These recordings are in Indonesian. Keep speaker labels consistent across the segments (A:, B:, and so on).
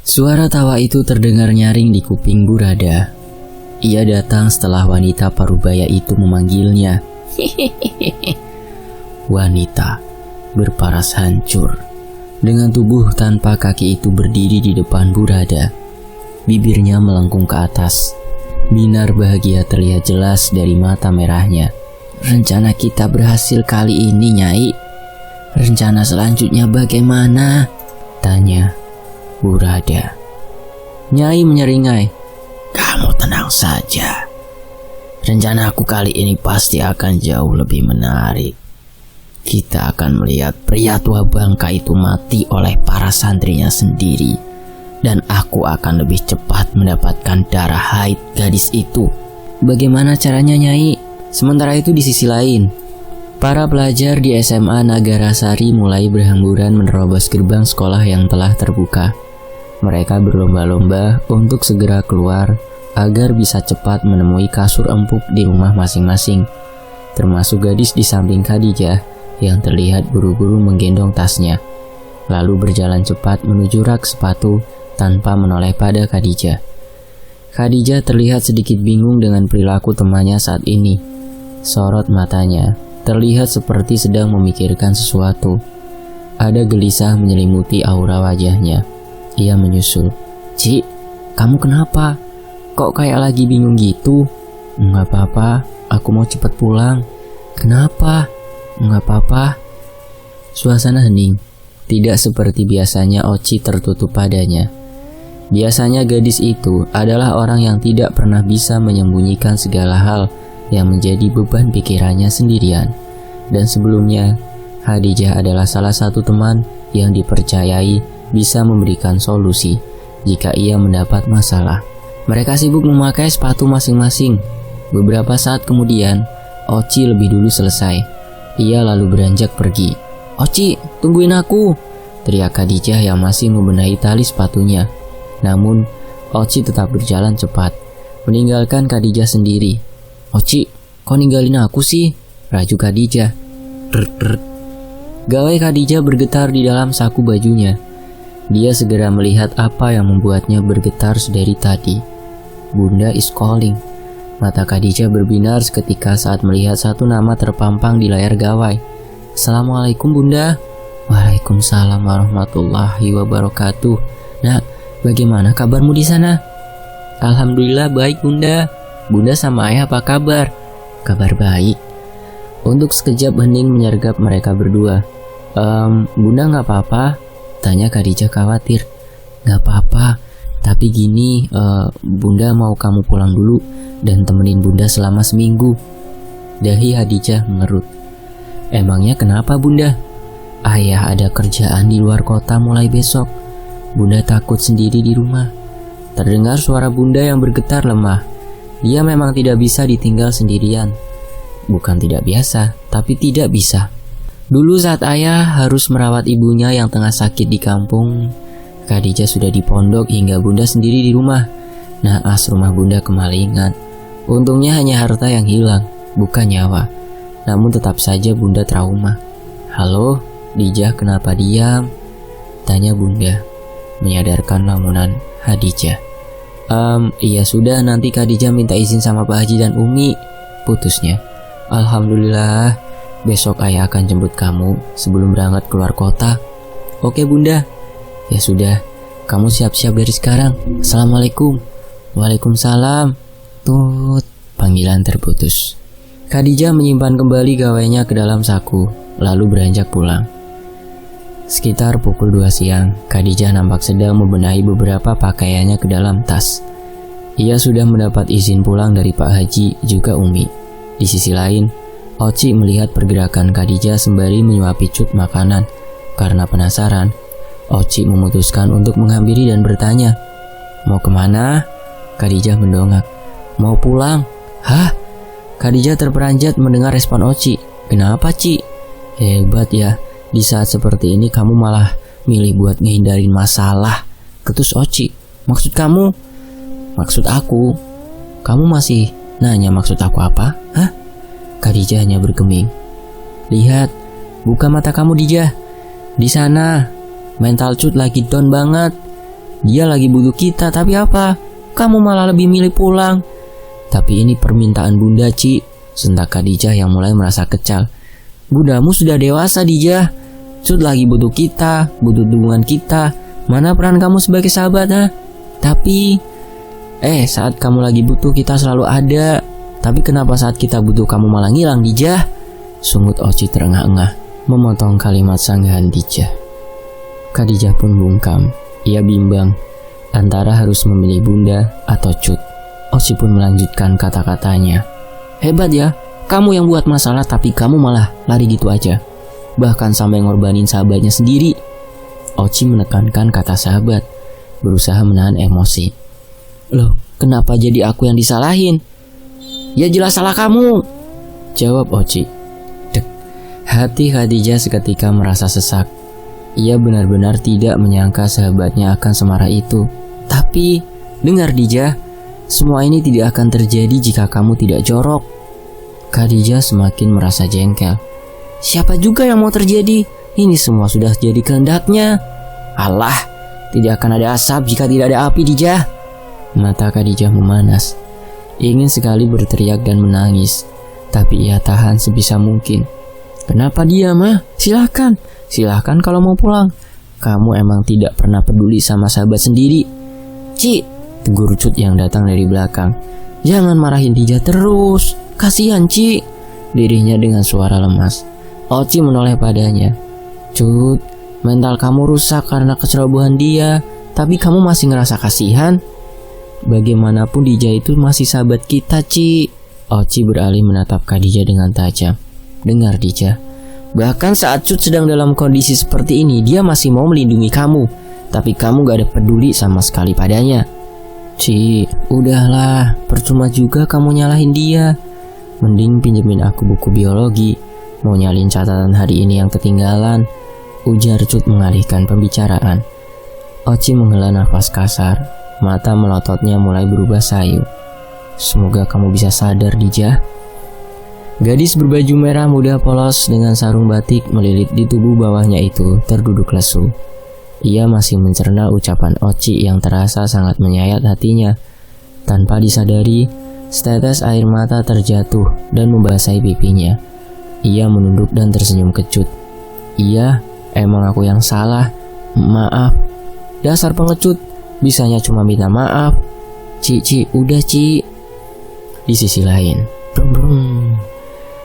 A: Suara tawa itu terdengar nyaring di kuping Burada. Ia datang setelah wanita parubaya itu memanggilnya. Wanita berparas hancur dengan tubuh tanpa kaki itu berdiri di depan Burada. Bibirnya melengkung ke atas. Binar bahagia terlihat jelas dari mata merahnya. Rencana kita berhasil kali ini, Nyai. Rencana selanjutnya bagaimana? Tanya Burada. Nyai menyeringai. Kamu tenang saja. Rencana aku kali ini pasti akan jauh lebih menarik. Kita akan melihat pria tua bangka itu mati oleh para santrinya sendiri. Dan aku akan lebih cepat mendapatkan darah haid gadis itu. Bagaimana caranya, Nyai? Sementara itu di sisi lain, para pelajar di SMA Nagarasari mulai berhamburan menerobos gerbang sekolah yang telah terbuka. Mereka berlomba-lomba untuk segera keluar agar bisa cepat menemui kasur empuk di rumah masing-masing. Termasuk gadis di samping Khadijah yang terlihat buru-buru menggendong tasnya, lalu berjalan cepat menuju rak sepatu tanpa menoleh pada Khadijah. Khadijah terlihat sedikit bingung dengan perilaku temannya saat ini. Sorot matanya terlihat seperti sedang memikirkan sesuatu. Ada gelisah menyelimuti aura wajahnya. Ia menyusul. Cik, kamu kenapa? Kok kayak lagi bingung gitu? Enggak apa-apa, aku mau cepat pulang. Kenapa? Enggak apa-apa. Suasana hening. Tidak seperti biasanya Oci tertutup padanya. Biasanya gadis itu adalah orang yang tidak pernah bisa menyembunyikan segala hal yang menjadi beban pikirannya sendirian. Dan sebelumnya, Khadijah adalah salah satu teman yang dipercayai bisa memberikan solusi jika ia mendapat masalah. Mereka sibuk memakai sepatu masing-masing. Beberapa saat kemudian, Oci lebih dulu selesai. Ia lalu beranjak pergi. Oci, tungguin aku, teriak Khadijah yang masih membenahi tali sepatunya. Namun, Oci tetap berjalan cepat, meninggalkan Khadijah sendiri. Oci, kok ninggalin aku sih? Raju Khadijah. Gawai Khadijah bergetar di dalam saku bajunya. Dia segera melihat apa yang membuatnya bergetar sedari tadi. Bunda is calling. Mata Khadijah berbinar seketika saat melihat satu nama terpampang di layar gawai. Assalamualaikum Bunda. Waalaikumsalam warahmatullahi wabarakatuh. Nak, bagaimana kabarmu di sana? Alhamdulillah baik Bunda. Bunda sama Ayah apa kabar? Kabar baik. Untuk sekejap hening menyergap mereka berdua. Bunda gak apa-apa? Tanya Khadijah khawatir. Gak apa-apa, tapi gini, Bunda mau kamu pulang dulu dan temenin Bunda selama seminggu. Dahi Khadijah mengerut. Emangnya kenapa Bunda? Ayah ada kerjaan di luar kota mulai besok. Bunda takut sendiri di rumah. Terdengar suara Bunda yang bergetar lemah. Dia memang tidak bisa ditinggal sendirian. Bukan tidak biasa, tapi tidak bisa. Dulu saat Ayah harus merawat ibunya yang tengah sakit di kampung, Khadijah sudah di pondok hingga Bunda sendiri di rumah. Naas rumah Bunda kemalingan. Untungnya hanya harta yang hilang, bukan nyawa. Namun tetap saja Bunda trauma. Halo, Dijah kenapa diam? Tanya Bunda, menyadarkan lamunan Khadijah. Iya sudah, nanti Khadijah minta izin sama Pak Haji dan Umi. Putusnya. Alhamdulillah, besok Ayah akan jemput kamu sebelum berangkat keluar kota. Oke Bunda. Ya sudah, kamu siap-siap dari sekarang. Assalamualaikum. Waalaikumsalam. Tut, panggilan terputus. Khadijah menyimpan kembali gawainya ke dalam saku, lalu beranjak pulang. Sekitar pukul 2 siang, Khadijah nampak sedang membenahi beberapa pakaiannya ke dalam tas. Ia sudah mendapat izin pulang dari Pak Haji juga Umi. Di sisi lain, Oci melihat pergerakan Khadijah sembari menyuapi Cut makanan. Karena penasaran, Oci memutuskan untuk menghampiri dan bertanya, "Mau kemana?" Khadijah mendongak. "Mau pulang." "Hah?" Khadijah terperanjat mendengar respon Oci. "Kenapa, Ci?" "Hebat ya. Di saat seperti ini kamu malah milih buat ngehindarin masalah," ketus Oci. "Maksud kamu?" "Maksud aku." "Kamu masih nanya maksud aku apa? Hah?" Khadijah hanya bergeming. "Lihat, buka mata kamu Dijah. Di sana, mental Cut lagi down banget. Dia lagi butuh kita, tapi apa? Kamu malah lebih milih pulang. Tapi ini permintaan bunda, Ci, sentak Khadijah yang mulai merasa kecal. Bundamu sudah dewasa, Dijah. Cut lagi butuh kita, butuh dukungan kita. Mana peran kamu sebagai sahabat, ha? Tapi saat kamu lagi butuh kita selalu ada. Tapi kenapa saat kita butuh kamu malah ngilang, Dijah? Sungut Oci terengah-engah memotong kalimat sanggahan Dijah. Khadijah pun bungkam. Ia bimbang antara harus memilih bunda atau Cut. Oci pun melanjutkan kata-katanya. Hebat ya, kamu yang buat masalah tapi kamu malah lari gitu aja. Bahkan sampai ngorbanin sahabatnya sendiri. Oci menekankan kata sahabat, berusaha menahan emosi. Loh, kenapa jadi aku yang disalahin? Ya jelas salah kamu, jawab Oci. Dek, hati Khadijah seketika merasa sesak. Ia benar-benar tidak menyangka sahabatnya akan semarah itu. Tapi, dengar Dijah, semua ini tidak akan terjadi jika kamu tidak jorok. Khadijah semakin merasa jengkel. Siapa juga yang mau terjadi? Ini semua sudah jadi kehendaknya. Allah, tidak akan ada asap jika tidak ada api, Dijah. Mata Khadijah memanas. Ingin sekali berteriak dan menangis, tapi ia tahan sebisa mungkin. Kenapa diam, mah? Silahkan kalau mau pulang. Kamu emang tidak pernah peduli sama sahabat sendiri. Ci, tegur Cut yang datang dari belakang. Jangan marahin Dijah terus. Kasihan, Ci, dirinya dengan suara lemas. Oci menoleh padanya. Cut, mental kamu rusak karena kecerobohan dia, tapi kamu masih ngerasa kasihan? Bagaimanapun Dijah itu masih sahabat kita, Ci. Oci beralih menatap Khadijah dengan tajam. Dengar, Dijah, bahkan saat Cut sedang dalam kondisi seperti ini, dia masih mau melindungi kamu, tapi kamu gak ada peduli sama sekali padanya. Ci, udahlah, percuma juga kamu nyalahin dia. Mending pinjemin aku buku biologi. Mau nyalin catatan hari ini yang ketinggalan, ujar Cut mengalihkan pembicaraan. Oci menghela nafas kasar. Mata melototnya mulai berubah sayu. Semoga kamu bisa sadar, Dijah. Gadis berbaju merah muda polos dengan sarung batik melilit di tubuh bawahnya itu terduduk lesu. Ia masih mencerna ucapan Oci yang terasa sangat menyayat hatinya. Tanpa disadari, setetes air mata terjatuh dan membasahi pipinya. Ia menunduk dan tersenyum kecut. Iya, emang aku yang salah. Maaf. Dasar pengecut. Bisanya cuma minta maaf. Ci, udah Ci. Di sisi lain, brum brum.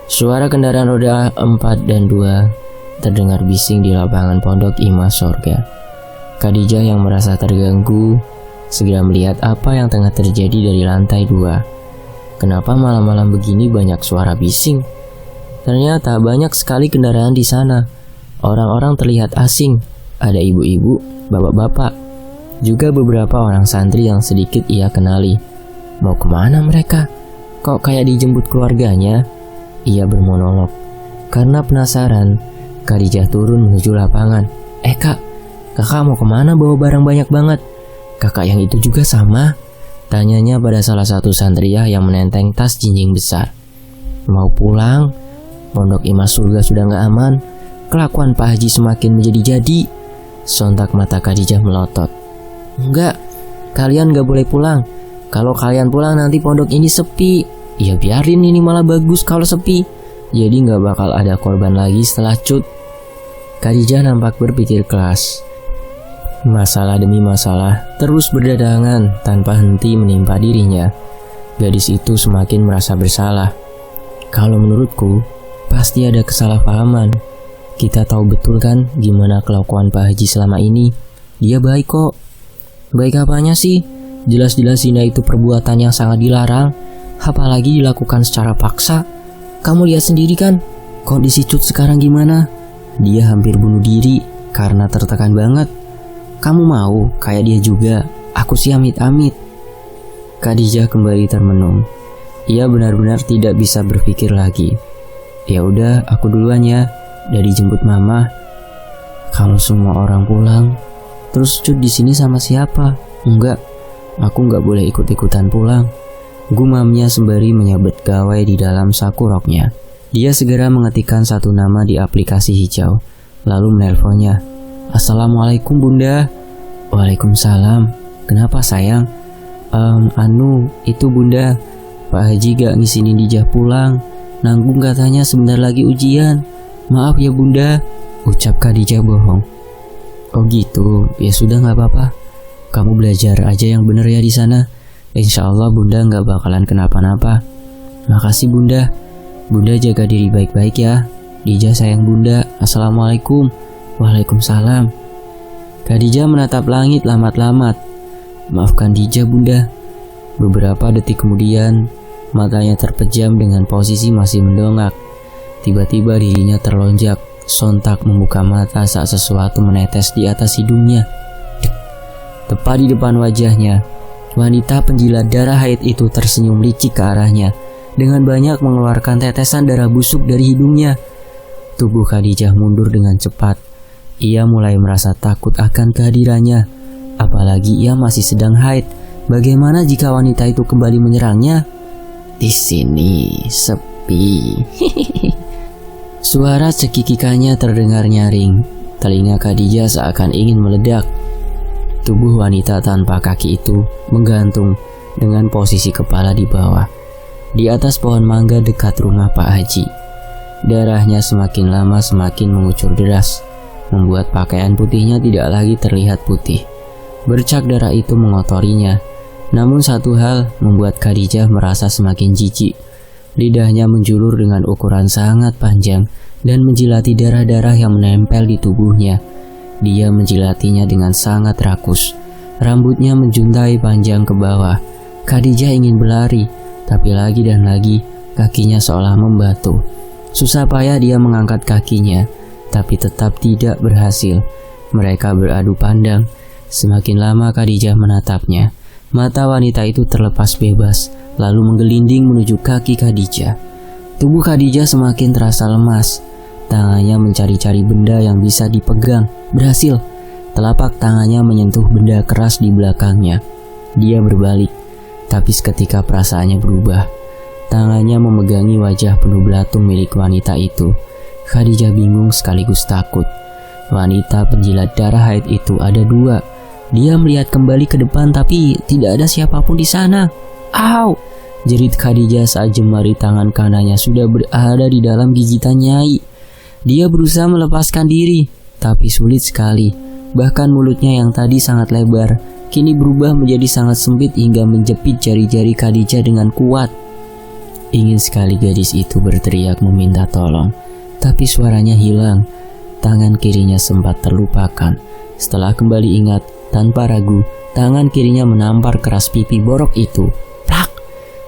A: Suara kendaraan roda 4 dan 2 terdengar bising di lapangan Pondok Ima Sorga. Khadijah yang merasa terganggu segera melihat apa yang tengah terjadi dari lantai 2. Kenapa malam-malam begini banyak suara bising? Ternyata banyak sekali kendaraan di sana. Orang-orang terlihat asing. Ada ibu-ibu, bapak-bapak, juga beberapa orang santri yang sedikit ia kenali. Mau kemana mereka? Kok kayak dijemput keluarganya? Ia bermonolog. Karena penasaran, Khadijah turun menuju lapangan. Kakak mau kemana bawa barang banyak banget? Kakak yang itu juga sama? Tanyanya pada salah satu santriah yang menenteng tas jinjing besar. Mau pulang? Pondok Ima Surga sudah gak aman. Kelakuan Pak Haji semakin menjadi-jadi. Sontak mata Khadijah melotot. Enggak, kalian gak boleh pulang. Kalau kalian pulang nanti pondok ini sepi. Ya biarin, ini malah bagus kalau sepi. Jadi gak bakal ada korban lagi setelah Cut. Khadijah nampak berpikir keras. Masalah demi masalah terus berdatangan tanpa henti menimpa dirinya. Gadis itu semakin merasa bersalah. Kalau menurutku, pasti ada kesalahpahaman. Kita tahu betul kan gimana kelakuan Pak Haji selama ini. Dia baik kok. Baik apanya sih? Jelas-jelas zina itu perbuatan yang sangat dilarang, apalagi dilakukan secara paksa. Kamu lihat sendiri kan, kondisi Cut sekarang gimana? Dia hampir bunuh diri karena tertekan banget. Kamu mau kayak dia juga? Aku sih amit-amit. Khadijah kembali termenung. Ia benar-benar tidak bisa berpikir lagi. Ya udah, aku duluan ya. Dari jemput mama. Kalau semua orang pulang, terus Cut di sini sama siapa? Enggak, aku nggak boleh ikut-ikutan pulang. Gumamnya sembari menyabet gawai di dalam saku roknya. Dia segera mengetikkan satu nama di aplikasi hijau, lalu menelponnya. Assalamualaikum bunda. Waalaikumsalam. Kenapa sayang? Itu bunda, Pak Haji gak ngisinin Dijah pulang. Nanggung katanya sebentar lagi ujian. Maaf ya bunda, ucap Khadijah bohong. Oh gitu, ya sudah gak apa-apa. Kamu belajar aja yang bener ya di sana. Insya Allah bunda gak bakalan kenapa-napa. Makasih bunda. Bunda jaga diri baik-baik ya. Dijah sayang bunda. Assalamualaikum. Waalaikumsalam. Khadijah menatap langit lamat-lamat. Maafkan Dijah bunda. Beberapa detik kemudian, matanya terpejam dengan posisi masih mendongak. Tiba-tiba dirinya terlonjak, sontak membuka mata saat sesuatu menetes di atas hidungnya. Tepat di depan wajahnya, wanita penjilat darah haid itu tersenyum licik ke arahnya, dengan banyak mengeluarkan tetesan darah busuk dari hidungnya. Tubuh Khadijah mundur dengan cepat. Ia mulai merasa takut akan kehadirannya, apalagi ia masih sedang haid. Bagaimana jika wanita itu kembali menyerangnya? Di sini sepi. Suara cekikikannya terdengar nyaring. Telinga Khadijah seakan ingin meledak. Tubuh wanita tanpa kaki itu menggantung dengan posisi kepala di bawah, di atas pohon mangga dekat rumah Pak Haji. Darahnya semakin lama semakin mengucur deras, membuat pakaian putihnya tidak lagi terlihat putih. Bercak darah itu mengotorinya. Namun satu hal membuat Khadijah merasa semakin jijik. Lidahnya menjulur dengan ukuran sangat panjang dan menjilati darah-darah yang menempel di tubuhnya. Dia menjilatinya dengan sangat rakus. Rambutnya menjuntai panjang ke bawah. Khadijah ingin berlari, tapi lagi dan lagi kakinya seolah membatu. Susah payah dia mengangkat kakinya, tapi tetap tidak berhasil. Mereka beradu pandang. Semakin lama Khadijah menatapnya. Mata wanita itu terlepas bebas, lalu menggelinding menuju kaki Khadijah. Tubuh Khadijah semakin terasa lemas. Tangannya mencari-cari benda yang bisa dipegang. Berhasil. Telapak tangannya menyentuh benda keras di belakangnya. Dia berbalik, tapi seketika perasaannya berubah. Tangannya memegangi wajah penuh belatung milik wanita itu. Khadijah bingung sekaligus takut. Wanita penjilat darah haid itu ada dua. Dia melihat kembali ke depan tapi tidak ada siapapun di sana. Au! Jerit Khadijah saat jemari tangan kanannya sudah berada di dalam gigitan Nyai. Dia berusaha melepaskan diri, tapi sulit sekali. Bahkan mulutnya yang tadi sangat lebar, kini berubah menjadi sangat sempit hingga menjepit jari-jari Khadijah dengan kuat. Ingin sekali gadis itu berteriak meminta tolong, tapi suaranya hilang. Tangan kirinya sempat terlupakan. Setelah kembali ingat, tanpa ragu, tangan kirinya menampar keras pipi borok itu. Plak!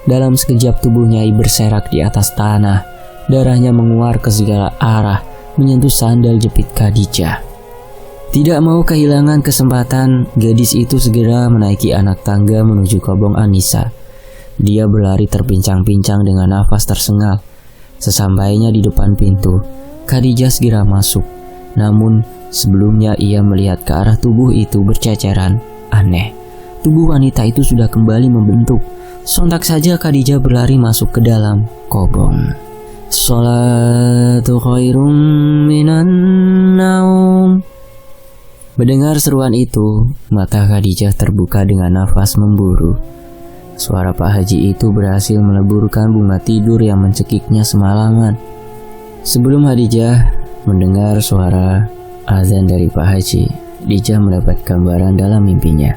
A: Dalam sekejap tubuh Nyai berserak di atas tanah. Darahnya menguar ke segala arah, menyentuh sandal jepit Khadijah. Tidak mau kehilangan kesempatan, gadis itu segera menaiki anak tangga menuju kobong Anissa. Dia berlari terpincang-pincang dengan nafas tersengal. Sesampainya di depan pintu, Khadijah segera masuk. Namun sebelumnya ia melihat ke arah tubuh itu berceceran. Aneh, tubuh wanita itu sudah kembali membentuk. Sontak saja Khadijah berlari masuk ke dalam kobong. Sholatu khairum minan naum. Mendengar seruan itu, mata Khadijah terbuka dengan nafas memburu. Suara Pak Haji itu berhasil meleburkan bunga tidur yang mencekiknya semalaman. Sebelum Khadijah mendengar suara azan dari Pak Haji, Dijah mendapat gambaran dalam mimpinya.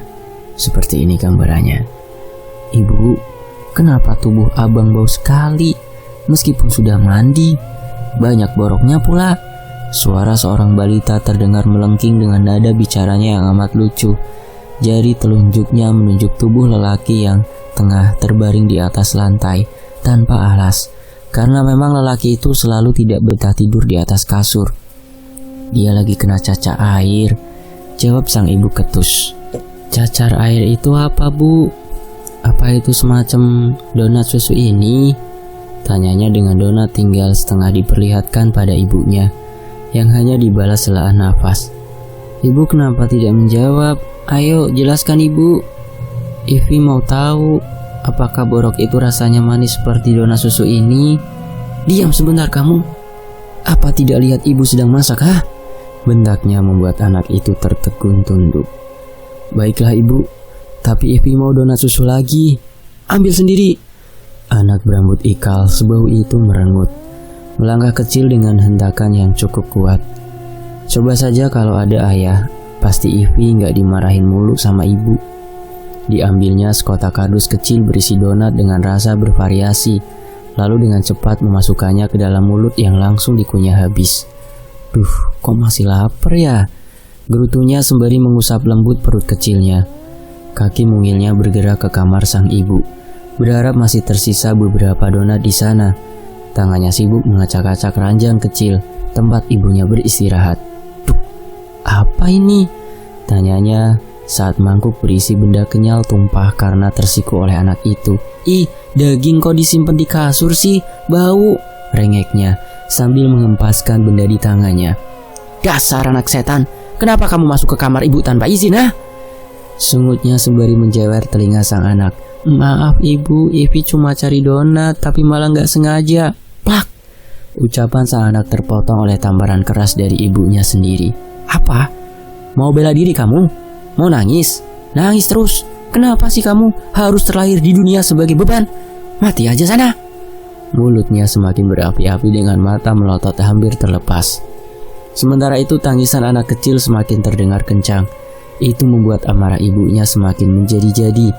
A: Seperti ini gambarannya. Ibu, kenapa tubuh abang bau sekali? Meskipun sudah mandi, banyak boroknya pula. Suara seorang balita terdengar melengking dengan nada bicaranya yang amat lucu. Jari telunjuknya menunjuk tubuh lelaki yang tengah terbaring di atas lantai tanpa alas. Karena memang lelaki itu selalu tidak betah tidur di atas kasur. Dia lagi kena cacar air, jawab sang ibu ketus. Cacar air itu apa, Bu? Apa itu semacam donat susu ini? Tanyanya dengan donat tinggal setengah diperlihatkan pada ibunya, yang hanya dibalas selaan nafas. Ibu kenapa tidak menjawab? Ayo jelaskan ibu. Ivi mau tahu, apakah borok itu rasanya manis seperti donat susu ini? Diam sebentar kamu. Apa tidak lihat ibu sedang masak, ha? Bentaknya membuat anak itu tertegun tunduk. Baiklah ibu, tapi Ivy mau donat susu lagi. Ambil sendiri. Anak berambut ikal sebau itu merengut, melangkah kecil dengan hentakan yang cukup kuat. Coba saja kalau ada ayah, pasti Ivy gak dimarahin mulu sama ibu. Diambilnya sekotak kardus kecil berisi donat dengan rasa bervariasi, lalu dengan cepat memasukkannya ke dalam mulut yang langsung dikunyah habis. Duh, kok masih lapar ya? Gerutunya sembari mengusap lembut perut kecilnya. Kaki mungilnya bergerak ke kamar sang ibu, berharap masih tersisa beberapa donat di sana. Tangannya sibuk mengacak-acak ranjang kecil tempat ibunya beristirahat. Duh, apa ini? Tanyanya saat mangkuk berisi benda kenyal tumpah karena tersiku oleh anak itu. Ih, daging kok disimpan di kasur sih? Bau, rengeknya sambil mengempaskan benda di tangannya. Dasar anak setan, kenapa kamu masuk ke kamar ibu tanpa izin, ha? Sungutnya sembari menjewer telinga sang anak. Maaf ibu, Ivy cuma cari donat tapi malah gak sengaja. Plak! Ucapan sang anak terpotong oleh tamparan keras dari ibunya sendiri. Apa? Mau bela diri kamu? Mau nangis? Nangis terus. Kenapa sih kamu harus terlahir di dunia sebagai beban? Mati aja sana. Mulutnya semakin berapi-api dengan mata melotot hampir terlepas. Sementara itu tangisan anak kecil semakin terdengar kencang. Itu membuat amarah ibunya semakin menjadi-jadi.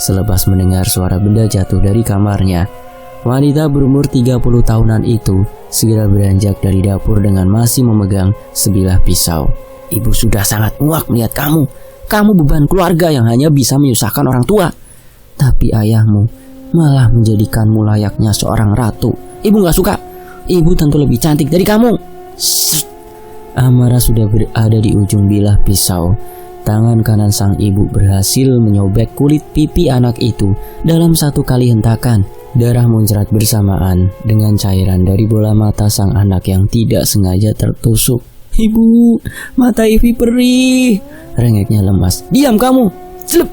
A: Selepas mendengar suara benda jatuh dari kamarnya, wanita berumur 30 tahunan itu segera beranjak dari dapur dengan masih memegang sebilah pisau. Ibu sudah sangat muak melihat kamu. Kamu beban keluarga yang hanya bisa menyusahkan orang tua. Tapi ayahmu malah menjadikanmu layaknya seorang ratu. Ibu gak suka. Ibu tentu lebih cantik dari kamu. Amarah sudah berada di ujung bilah pisau. Tangan kanan sang ibu berhasil menyobek kulit pipi anak itu dalam satu kali hentakan. Darah muncrat bersamaan dengan cairan dari bola mata sang anak yang tidak sengaja tertusuk. Ibu, mata Ivy perih, rengeknya lemas. Diam kamu, selep.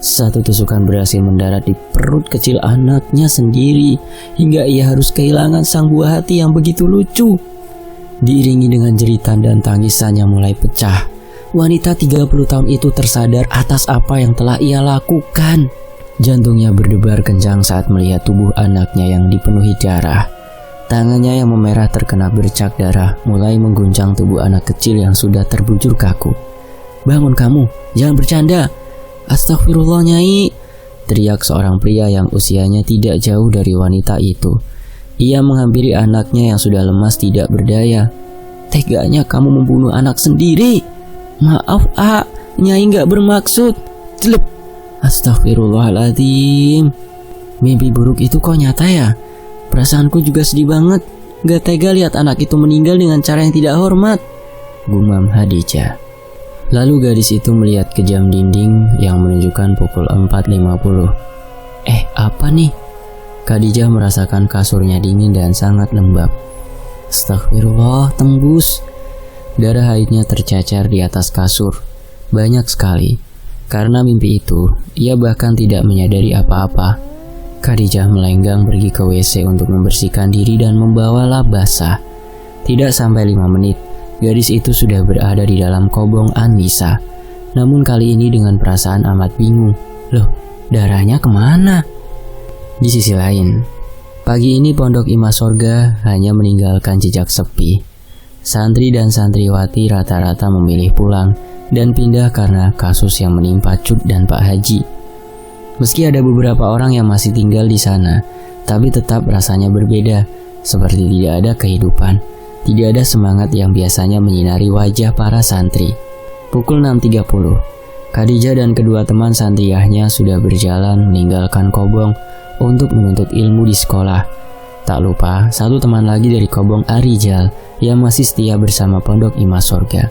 A: Satu tusukan berhasil mendarat di perut kecil anaknya sendiri, hingga ia harus kehilangan sang buah hati yang begitu lucu. Diiringi dengan jeritan dan tangisannya mulai pecah, wanita 30 tahun itu tersadar atas apa yang telah ia lakukan. Jantungnya berdebar kencang saat melihat tubuh anaknya yang dipenuhi darah. Tangannya yang memerah terkena bercak darah mulai mengguncang tubuh anak kecil yang sudah terbujur kaku. Bangun kamu, jangan bercanda. Astagfirullah Nyai, teriak seorang pria yang usianya tidak jauh dari wanita itu. Ia menghampiri anaknya yang sudah lemas tidak berdaya. Teganya kamu membunuh anak sendiri. Maaf Nyai gak bermaksud. Celep. Astagfirullahaladzim. Mimpi buruk itu kok nyata ya? Perasaanku juga sedih banget. Gak tega lihat anak itu meninggal dengan cara yang tidak hormat, gumam Khadijah. Lalu gadis itu melihat ke jam dinding yang menunjukkan pukul 4.50. Apa nih? Khadijah merasakan kasurnya dingin dan sangat lembab. Astagfirullah, tembus. Darah haidnya tercacar di atas kasur. Banyak sekali. Karena mimpi itu, ia bahkan tidak menyadari apa-apa. Khadijah melenggang pergi ke WC untuk membersihkan diri dan membawa lap basah. Tidak sampai 5 menit, gadis itu sudah berada di dalam kobong Anissa. Namun kali ini dengan perasaan amat bingung. Loh, darahnya kemana? Di sisi lain, pagi ini Pondok Ima Sorga hanya meninggalkan jejak sepi. Santri dan santriwati rata-rata memilih pulang dan pindah karena kasus yang menimpa Cut dan Pak Haji. Meski ada beberapa orang yang masih tinggal di sana, tapi tetap rasanya berbeda, seperti tidak ada kehidupan, tidak ada semangat yang biasanya menyinari wajah para santri. Pukul 6.30, Khadijah dan kedua teman santriahnya sudah berjalan meninggalkan kobong untuk menuntut ilmu di sekolah. Tak lupa, satu teman lagi dari kobong Arijal yang masih setia bersama Pondok Ima Sorga.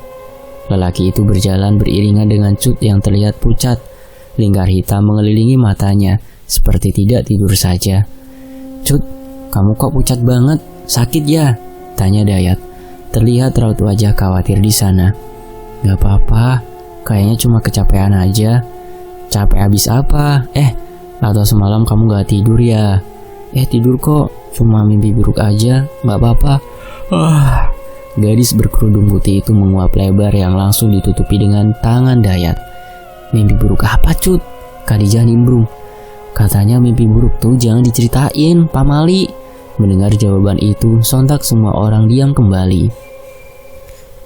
A: Lelaki itu berjalan beriringan dengan Cut yang terlihat pucat. Lingkar hitam mengelilingi matanya, seperti tidak tidur saja. Cut, kamu kok pucat banget? Sakit ya? Tanya Dayat. Terlihat raut wajah khawatir di sana. Gak apa-apa, kayaknya cuma kecapean aja. Capek habis apa? Atau semalam kamu gak tidur ya? Tidur kok, cuma mimpi buruk aja, gak apa-apa. Gadis berkerudung putih itu menguap lebar yang langsung ditutupi dengan tangan Dayat. Mimpi buruk apa Cut? Khadijah nimbrung. Katanya mimpi buruk tuh jangan diceritain, Pak Mali. Mendengar jawaban itu, sontak semua orang diam kembali.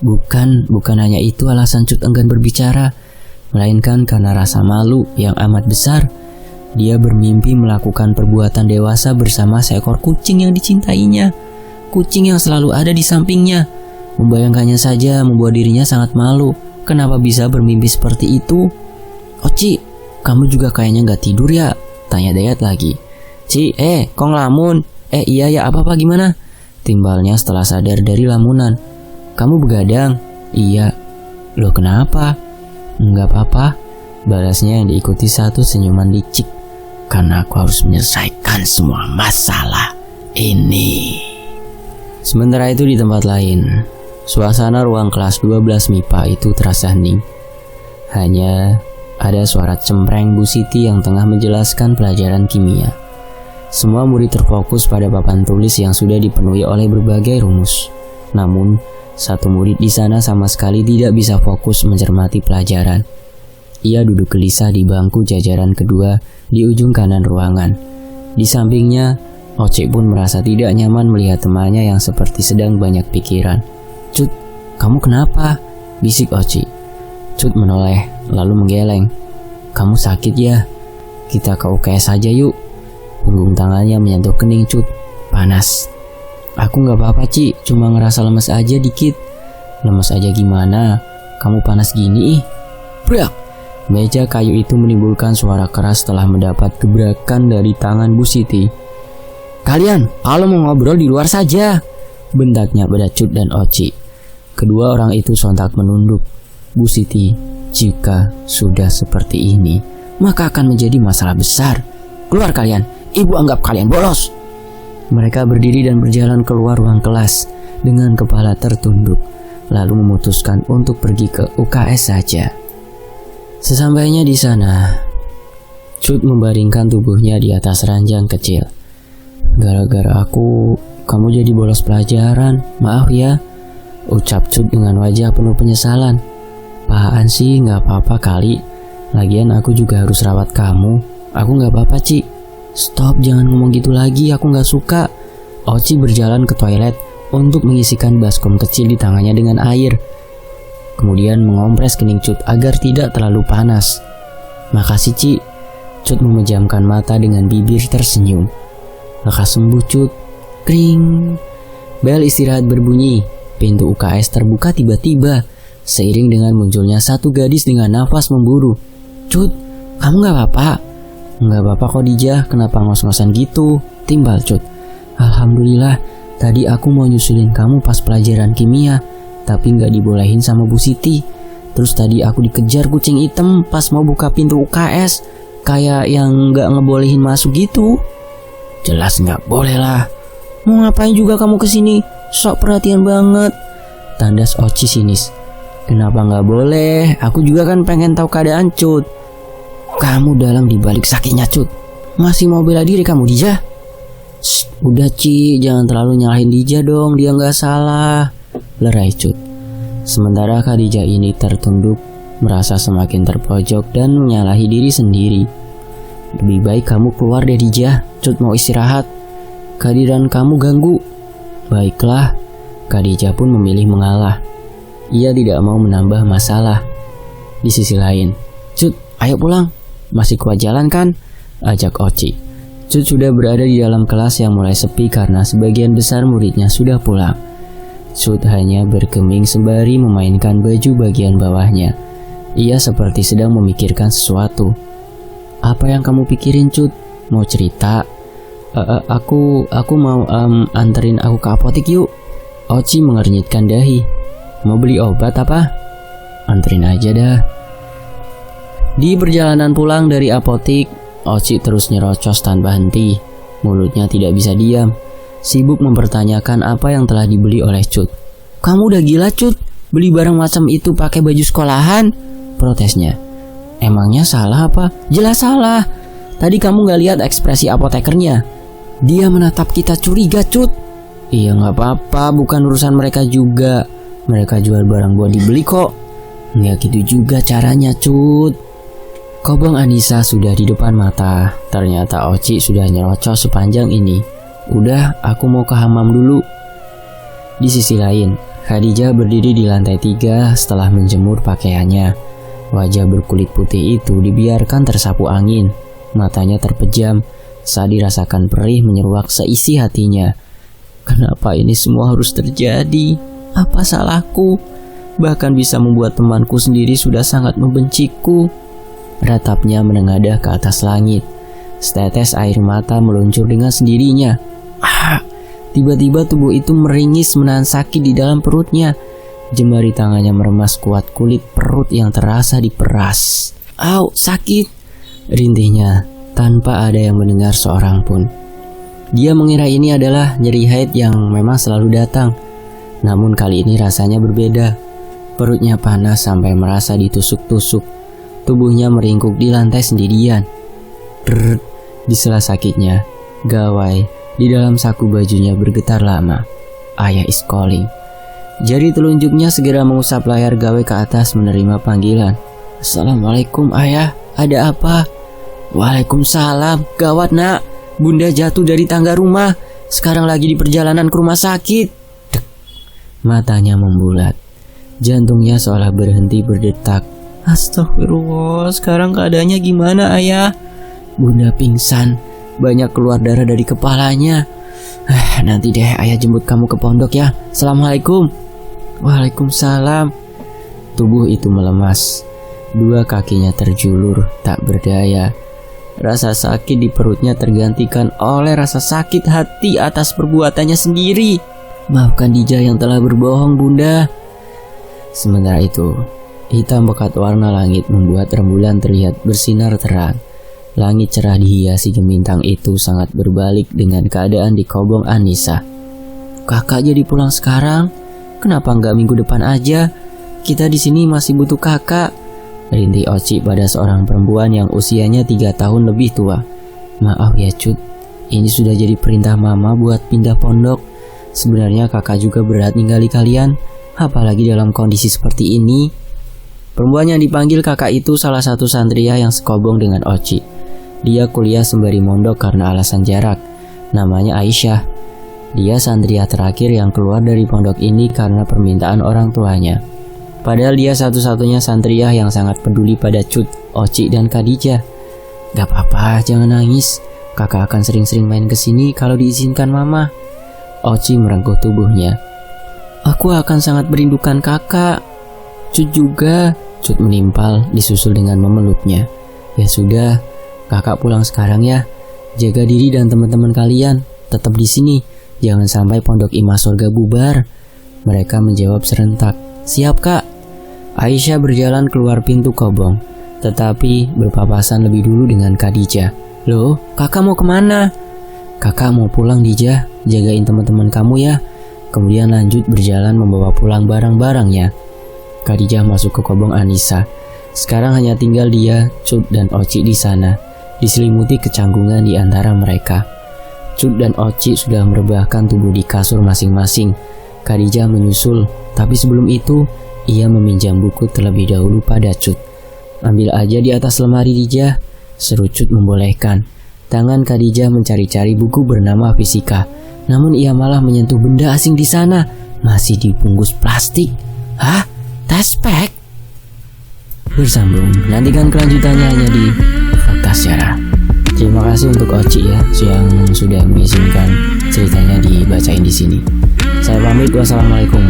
A: Bukan hanya itu alasan Cut enggan berbicara, melainkan karena rasa malu yang amat besar. Dia bermimpi melakukan perbuatan dewasa bersama seekor kucing yang dicintainya. Kucing yang selalu ada di sampingnya. Membayangkannya saja membuat dirinya sangat malu. Kenapa bisa bermimpi seperti itu? Oci, kamu juga kayaknya gak tidur ya? Tanya Dayat lagi. Ci, kok ngelamun? Iya ya, apa-apa gimana? Timbalnya setelah sadar dari lamunan. Kamu begadang? Iya. Loh kenapa? Enggak apa-apa, balasnya yang diikuti satu senyuman licik. Karena aku harus menyelesaikan semua masalah ini. Sementara itu di tempat lain, suasana ruang kelas 12 MIPA itu terasa hening. Hanya ada suara cempreng Bu Siti yang tengah menjelaskan pelajaran kimia. Semua murid terfokus pada papan tulis yang sudah dipenuhi oleh berbagai rumus. Namun, satu murid di sana sama sekali tidak bisa fokus mencermati pelajaran. Ia duduk gelisah di bangku jajaran kedua di ujung kanan ruangan. Di sampingnya, Ocik pun merasa tidak nyaman melihat temannya yang seperti sedang banyak pikiran. Cut, kamu kenapa? Bisik Ocik. Cut menoleh, lalu menggeleng. Kamu sakit ya? Kita ke UKS saja yuk. Punggung tangannya menyentuh kening Cut. Panas. Aku gak apa-apa Ci, cuma ngerasa lemes aja dikit. Lemes aja gimana? Kamu panas gini ih. Brak! Meja kayu itu menimbulkan suara keras setelah mendapat gebrakan dari tangan Bu Siti. Kalian, kalau mau ngobrol di luar saja, bentaknya pada Cut dan Oci. Kedua orang itu sontak menunduk. Bu Siti, jika sudah seperti ini, maka akan menjadi masalah besar. Keluar kalian, ibu anggap kalian bolos. Mereka berdiri dan berjalan keluar ruang kelas dengan kepala tertunduk, lalu memutuskan untuk pergi ke UKS saja. Sesampainya di sana, Cut membaringkan tubuhnya di atas ranjang kecil. Gara-gara aku, kamu jadi bolos pelajaran, maaf ya, ucap Cut dengan wajah penuh penyesalan. Apaan sih, gak apa-apa kali, lagian aku juga harus rawat kamu. Aku gak apa-apa Ci. Stop, jangan ngomong gitu lagi, aku gak suka. Oci berjalan ke toilet untuk mengisikan baskom kecil di tangannya dengan air. Kemudian mengompres kening Cut agar tidak terlalu panas. Makasih Ci. Cut memejamkan mata dengan bibir tersenyum. Lekas sembuh Cut. Kring. Bel istirahat berbunyi. Pintu UKS terbuka tiba-tiba, seiring dengan munculnya satu gadis dengan nafas memburu. Cut, kamu gak apa-apa? Gak apa-apa kok Dijah, kenapa ngos-ngosan gitu? Timbal Cut. Alhamdulillah, tadi aku mau nyusulin kamu pas pelajaran kimia, tapi gak dibolehin sama Bu Siti. Terus tadi aku dikejar kucing hitam pas mau buka pintu UKS, kayak yang gak ngebolehin masuk gitu. Jelas gak boleh lah. Mau ngapain juga kamu kesini? Sok perhatian banget. Tandas Oci sinis. Kenapa gak boleh? Aku juga kan pengen tahu keadaan Cut. Kamu dalam dibalik sakitnya Cut. Masih mau bela diri kamu Dijah? Udah Ci, jangan terlalu nyalahin Dijah dong, dia gak salah. Lerai Cut. Sementara Khadijah ini tertunduk, merasa semakin terpojok dan menyalahi diri sendiri. Lebih baik kamu keluar dari Dijah, Cut mau istirahat. Kehadiran kamu ganggu. Baiklah, Khadijah pun memilih mengalah. Ia tidak mau menambah masalah. Di sisi lain, Cut, ayo pulang. Masih kuat jalan kan? Ajak Oci. Cut sudah berada di dalam kelas yang mulai sepi karena sebagian besar muridnya sudah pulang. Cut hanya bergeming sembari memainkan baju bagian bawahnya. Ia seperti sedang memikirkan sesuatu. Apa yang kamu pikirin Cut? Mau cerita? Aku mau anterin aku ke apotek yuk. Oci mengernyitkan dahi. Mau beli obat apa? Anterin aja dah. Di perjalanan pulang dari apotek, Oci terus nyerocos tanpa henti. Mulutnya tidak bisa diam, sibuk mempertanyakan apa yang telah dibeli oleh Cut. Kamu udah gila Cut, beli barang macam itu pakai baju sekolahan? Protesnya. Emangnya salah apa? Jelas salah. Tadi kamu gak lihat ekspresi apotekernya? Dia menatap kita curiga Cut. Iya gak apa-apa, bukan urusan mereka juga. Mereka jual barang buat dibeli kok. Nggak gitu juga caranya Cut. Kobong Anissa sudah di depan mata. Ternyata Oci sudah nyerocos sepanjang ini. Udah, aku mau ke hammam dulu. Di sisi lain, Khadijah berdiri di lantai 3 setelah menjemur pakaiannya. Wajah berkulit putih itu dibiarkan tersapu angin. Matanya terpejam saat dirasakan perih menyeruak seisi hatinya. Kenapa ini semua harus terjadi? Apa salahku? Bahkan bisa membuat temanku sendiri sudah sangat membenciku. Ratapnya menengadah ke atas langit. Setetes air mata meluncur dengan sendirinya. Tiba-tiba tubuh itu meringis menahan sakit di dalam perutnya. Jemari tangannya meremas kuat kulit perut yang terasa diperas. Au, sakit! Rintihnya tanpa ada yang mendengar seorang pun. Dia mengira ini adalah nyeri haid yang memang selalu datang. Namun kali ini rasanya berbeda. Perutnya panas sampai merasa ditusuk-tusuk. Tubuhnya meringkuk di lantai sendirian. Drrrt, di sela sakitnya, gawai di dalam saku bajunya bergetar lama. Ayah is calling. Jari telunjuknya segera mengusap layar gawai ke atas menerima panggilan. Assalamualaikum ayah, ada apa? Waalaikumsalam, gawat nak. Bunda jatuh dari tangga rumah. Sekarang lagi di perjalanan ke rumah sakit. Dek. Matanya membulat. Jantungnya seolah berhenti berdetak. Astagfirullah, sekarang keadaannya gimana ayah? Bunda pingsan, banyak keluar darah dari kepalanya. Nanti deh ayah jemput kamu ke pondok ya. Assalamualaikum. Waalaikumsalam. Tubuh itu melemas. Dua kakinya terjulur, tak berdaya. Rasa sakit di perutnya tergantikan oleh rasa sakit hati atas perbuatannya sendiri. Maafkan Dija yang telah berbohong bunda. Sementara itu, hitam pekat warna langit membuat rembulan terlihat bersinar terang. Langit cerah dihiasi gemintang itu sangat berbalik dengan keadaan di Kobong Anissa. Kakak jadi pulang sekarang? Kenapa nggak minggu depan aja? Kita di sini masih butuh kakak. Rintih Oci pada seorang perempuan yang usianya 3 tahun lebih tua. Maaf ya Cut, ini sudah jadi perintah mama buat pindah pondok. Sebenarnya kakak juga berat ninggali kalian, apalagi dalam kondisi seperti ini. Perempuan yang dipanggil kakak itu salah satu santriah yang sekobong dengan Oci. Dia kuliah sembari mondok karena alasan jarak. Namanya Aisyah. Dia santriah terakhir yang keluar dari pondok ini karena permintaan orang tuanya. Padahal dia satu-satunya santriah yang sangat peduli pada Cut, Oci, dan Khadijah. Gak apa-apa, jangan nangis. Kakak akan sering-sering main kesini kalau diizinkan mama. Oci merengkuh tubuhnya. Aku akan sangat merindukan kakak. Cut juga. Cut menimpal disusul dengan memeluknya. Ya sudah, kakak pulang sekarang ya. Jaga diri dan teman-teman kalian. Tetap di sini. Jangan sampai pondok Imah Surga bubar. Mereka menjawab serentak. Siap kak. Aisyah berjalan keluar pintu kobong, tetapi berpapasan lebih dulu dengan Khadijah. Loh, kakak mau kemana? Kakak mau pulang Dija, jagain teman-teman kamu ya. Kemudian lanjut berjalan membawa pulang barang-barangnya. Khadijah masuk ke Kobong Anissa. Sekarang hanya tinggal dia, Cut, dan Oci di sana, diselimuti kecanggungan di antara mereka. Cut dan Oci sudah merebahkan tubuh di kasur masing-masing. Khadijah menyusul, tapi sebelum itu, ia meminjam buku terlebih dahulu pada Cut. Ambil aja di atas lemari Dija, seru Cut membolehkan. Tangan Khadijah mencari-cari buku bernama fisika, namun ia malah menyentuh benda asing di sana, masih dibungkus plastik. Hah? Tespek? Bersambung, nantikan kelanjutannya hanya di Fakta Sejarah. Terima kasih untuk Oci ya, yang sudah mengizinkan ceritanya dibacain di sini. Saya pamit, wassalamualaikum.